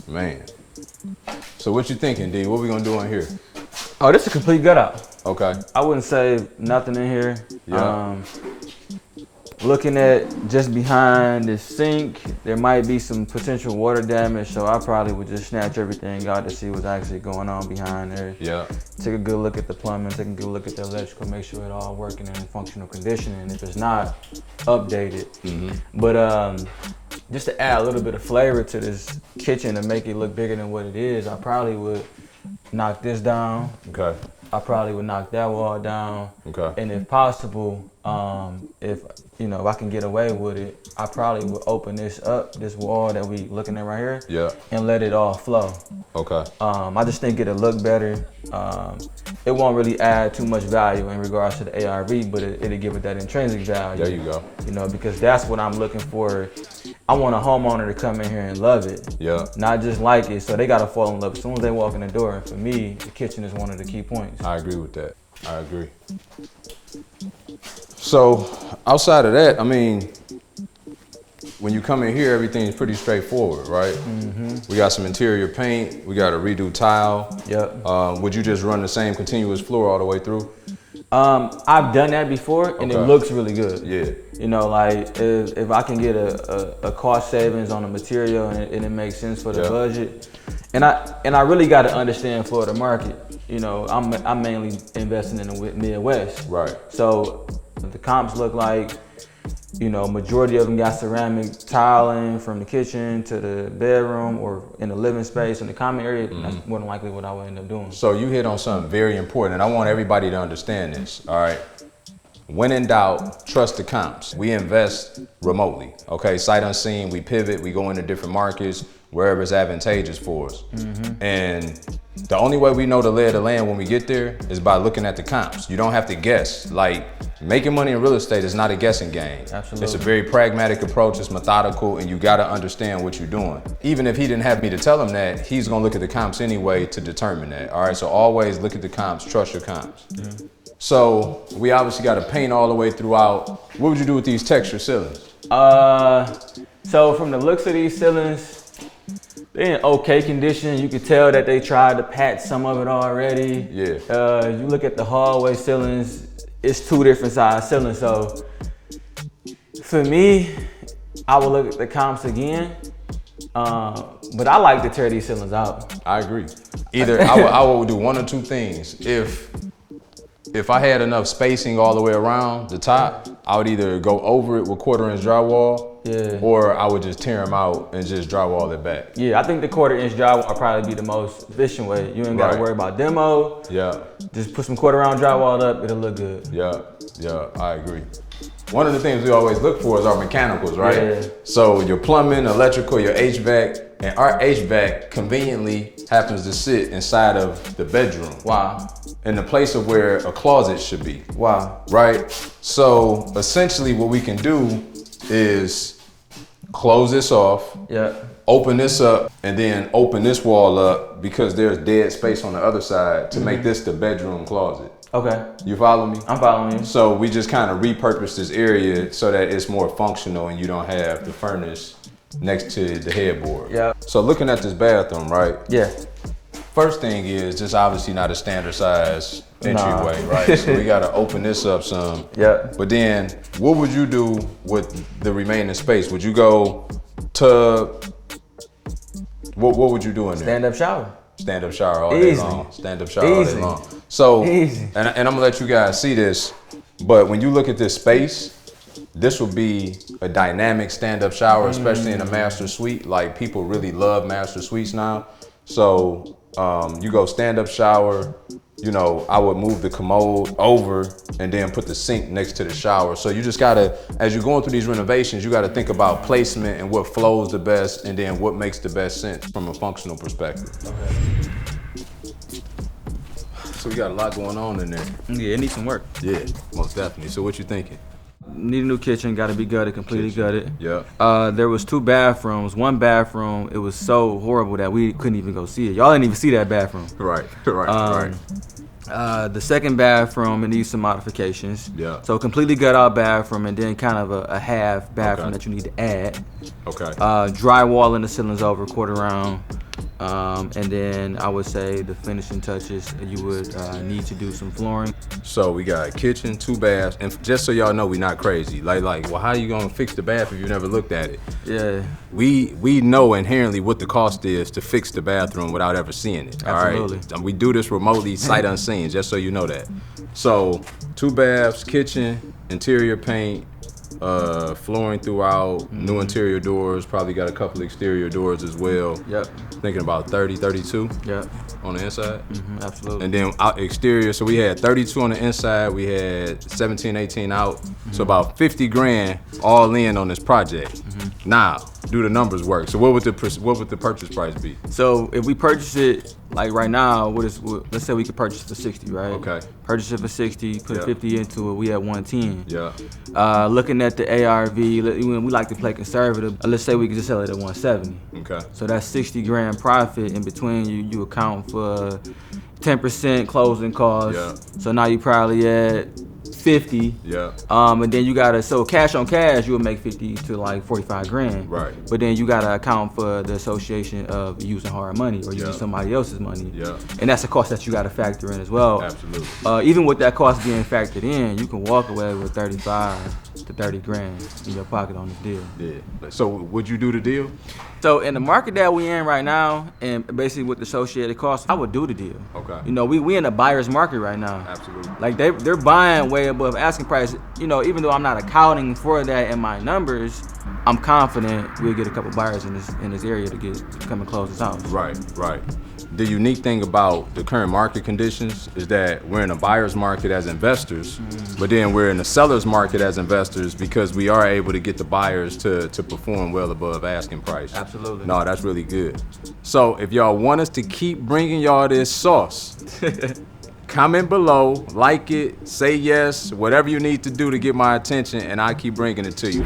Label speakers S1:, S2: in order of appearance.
S1: Man. So what you thinking, D? What we gonna do in here?
S2: Oh, this is a complete gut out.
S1: Okay.
S2: I wouldn't say nothing in here.
S1: Yeah.
S2: Looking at just behind the sink, there might be some potential water damage, so I probably would just snatch everything out to see what's actually going on behind there.
S1: Yeah.
S2: Take a good look at the plumbing, take a good look at the electrical, make sure it all working and in functional condition, and if it's not, update it. But just to add a little bit of flavor to this kitchen and make it look bigger than what it is, I probably would knock this down.
S1: Okay.
S2: I probably would knock that wall down.
S1: Okay.
S2: And if possible, if I can get away with it, I probably would open this up, this wall that we looking at right here.
S1: Yeah.
S2: And let it all flow.
S1: Okay.
S2: I just think it'll look better. It won't really add too much value in regards to the ARV, but it'll give it that intrinsic value.
S1: There you go.
S2: Because that's what I'm looking for. I want a homeowner to come in here and love it.
S1: Yeah.
S2: Not just like it, so they gotta fall in love as soon as they walk in the door. And for me, the kitchen is one of the key points.
S1: I agree with that. I agree. So outside of that, I mean, when you come in here, everything's pretty straightforward, right? We got some interior paint. We got a redo tile.
S2: Yep.
S1: Would you just run the same continuous floor all the way through?
S2: I've done that before, and it looks really good.
S1: Yeah.
S2: Like if I can get a cost savings on the material and it makes sense for the budget, and I really got to understand Florida market. I'm mainly investing in the Midwest.
S1: Right.
S2: So the comps look like, majority of them got ceramic tiling from the kitchen to the bedroom or in the living space in the common area. That's more than likely what I would end up doing.
S1: So you hit on something very important, and I want everybody to understand this, all right? When in doubt, trust the comps. We invest remotely, okay? Sight unseen, we pivot, we go into different markets, wherever it's advantageous for us. And the only way we know the lay of the land when we get there is by looking at the comps. You don't have to guess. Like, making money in real estate is not a guessing game.
S2: Absolutely.
S1: It's a very pragmatic approach, it's methodical, and you gotta understand what you're doing. Even if he didn't have me to tell him that, he's gonna look at the comps anyway to determine that, all right? So always look at the comps, trust your comps. So we obviously gotta paint all the way throughout. What would you do with these texture ceilings?
S2: So from the looks of these ceilings, they're in okay condition. You can tell that they tried to patch some of it already.
S1: Yeah.
S2: You look at the hallway ceilings, it's two different size ceilings. So for me, I would look at the comps again. But I like to tear these ceilings out.
S1: I agree. Either I would do one or two things. If I had enough spacing all the way around the top, I would either go over it with 1/4 inch drywall, or I would just tear them out and just drywall it back.
S2: Yeah, I think the 1/4 inch drywall would probably be the most efficient way. You ain't gotta worry about demo.
S1: Yeah.
S2: Just put some 1/4 round drywall up, it'll look good.
S1: Yeah, I agree. One of the things we always look for is our mechanicals, right?
S2: Yeah.
S1: So your plumbing, electrical, your HVAC, and our HVAC conveniently happens to sit inside of the bedroom.
S2: Wow.
S1: In the place of where a closet should be.
S2: Wow.
S1: Right? So essentially what we can do is close this off, open this up, and then open this wall up because there's dead space on the other side to make this the bedroom closet.
S2: Okay.
S1: You follow me?
S2: I'm following you.
S1: So we just kind of repurpose this area so that it's more functional and you don't have the furnace next to the headboard.
S2: Yeah.
S1: So looking at this bathroom, right?
S2: Yeah.
S1: First thing is just obviously not a standard size entryway, right? So we gotta open this up some.
S2: Yeah.
S1: But then what would you do with the remaining space? Would you go to, what would you do in there?
S2: Stand up shower.
S1: Stand up shower all day long. Stand up shower all day long. So, and I'm gonna let you guys see this, but when you look at this space, this will be a dynamic stand up shower, especially in a master suite. Like people really love master suites now. So you go stand up shower, I would move the commode over and then put the sink next to the shower. So you just gotta, as you're going through these renovations, you gotta think about placement and what flows the best and then what makes the best sense from a functional perspective. Okay. So we got a lot going on in there.
S2: Yeah, it needs some work.
S1: Yeah, most definitely. So what you thinking?
S2: Need a new kitchen, gotta be gutted, completely gutted.
S1: Yeah.
S2: There was 2 bathrooms. One bathroom, it was so horrible that we couldn't even go see it. Y'all didn't even see that bathroom.
S1: Right.
S2: The second bathroom, it needs some modifications.
S1: Yeah.
S2: So completely gut out bathroom, and then kind of a half bathroom that you need to add.
S1: Okay.
S2: Drywall in the ceilings over, quarter round. And then I would say the finishing touches, you would need to do some flooring.
S1: So we got kitchen, 2 baths, and just so y'all know, we not crazy. Like, well, how you gonna fix the bath if you never looked at it?
S2: Yeah.
S1: We know inherently what the cost is to fix the bathroom without ever seeing it.
S2: Absolutely.
S1: All right. We do this remotely, sight unseen, just so you know that. So 2 baths, kitchen, interior paint, flooring throughout, new interior doors, probably got a couple exterior doors as well.
S2: Yep.
S1: Thinking about 30, 32
S2: Yep.
S1: on the inside.
S2: Absolutely.
S1: And then out exterior, so we had 32 on the inside, we had 17, 18 out. So about 50 grand all in on this project. Now, do the numbers work? So what would the purchase price be?
S2: So if we purchase it like right now, let's say we could purchase it for 60, right?
S1: Okay.
S2: Purchase it for 60, put 50 into it, we at 110.
S1: Yeah.
S2: Looking at the ARV, we like to play conservative. Let's say we could just sell it at 170.
S1: Okay.
S2: So that's 60 grand profit. In between, you account for 10% closing costs.
S1: Yeah.
S2: So now you probably at 50.
S1: Yeah.
S2: And then you gotta, so cash on cash, you would make 50 to like 45 grand.
S1: Right.
S2: But then you gotta account for the association of using hard money or using somebody else's money.
S1: Yeah.
S2: And that's a cost that you gotta factor in as well.
S1: Absolutely.
S2: Even with that cost being factored in, you can walk away with 35 to 30 grand in your pocket on this deal.
S1: Yeah. So would you do the deal?
S2: So in the market that we in right now, and basically with the associated costs, I would do the deal.
S1: Okay.
S2: You know, we in a buyer's market right now.
S1: Absolutely.
S2: Like they're buying way above asking price. You know, even though I'm not accounting for that in my numbers, I'm confident we'll get a couple buyers in this area to come and close this house.
S1: Right. The unique thing about the current market conditions is that we're in a buyer's market as investors, but then we're in a seller's market as investors because we are able to get the buyers to perform well above asking price.
S2: Absolutely.
S1: No, that's really good. So if y'all want us to keep bringing y'all this sauce, comment below, like it, say yes, whatever you need to do to get my attention, and I keep bringing it to you.